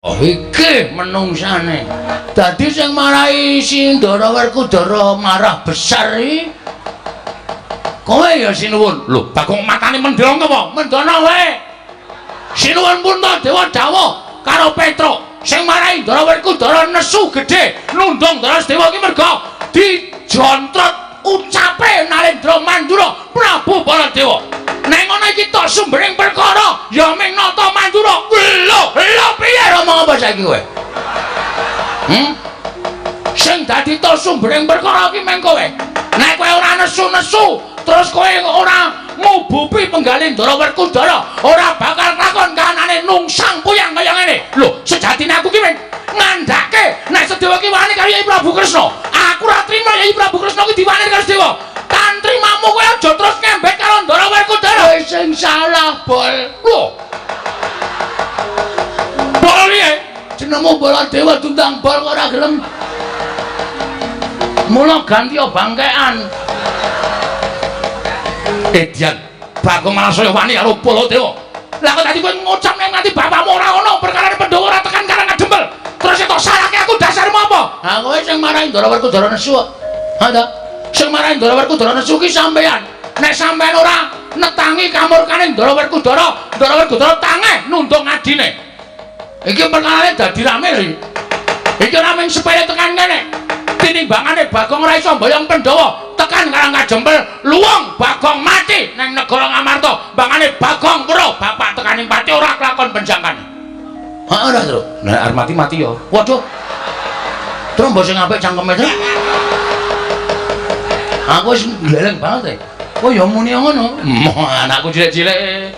Oh iki menungsane. Dadi sing marahi Sindara Werkudara marah besar iki. Kowe ya sinuwun. Lho, Bagong matane mendhong apa? Mendana wae. Sinuwun pun to Dewa Dawa karo Petruk sing marahi Ndara Werkudara nesu gedhe nundung Drasdewa iki merga dijontrot ucape Narendra Mandura Prabu Baladewa. Nek ngono iki tok sumbering perkara ya ming nata Mandura. Lho piye ngomong apa saiki kowe? Sing dadi tok sumbering perkara iki meng kowe. Nek kowe ora nesu-nesu, terus kowe ora ngubupi penggalih Ndara Werkudara, ora bakal lakon kahanane nungsang puyang kaya ngene. Lho, sejatine aku ki men ngandhake nek Sedewa ki wani karo Yai Prabu Kresna. Aku ora trima Yai Prabu Kresna ki diwani karo Sedewa. Tan trimamu kowe aja terus ngembek karo Ndara Werkudara. Kowe sing salah, Bol. Lho. Bol piye? Jenengmu Baladewa tundang bol kok ora gelem. Mula ganti bangkean. Edian, Bagong malah saya wani karo Baladewa. Lah kok tadi kowe ngucap nek nganti bapakmu ora ono perkara Pandhawa ora tekan Karang Kadempel. Terus entuk salahke aku dasarmu apa? Ha kowe sing marahi Ndara Werkudara nesu. Ha ta? Sing marahi Ndara Werkudara nesu ki sampean. Nek sampean ora netangi kamurkane Ndara Werkudara tangeh nundung adine. Iki perkarane dadi rame lho. Iki ora mung sepele tekan kene. Tinimbangane Bagong ora iso mboyong Pandhawa tekan Karang Kadempel luwung Bagong mati nang negara Ngamarta. Bangane Bagong weruh bapak tekaning pati ora kelakon penjangkan. Heeh ora, Tru. Nek arep mati ya. Waduh. Tru mbok sing apik cangkeme, Tru. Aku wis gleleng banget. Oh ya muni ngono. Anakku cilik-cilik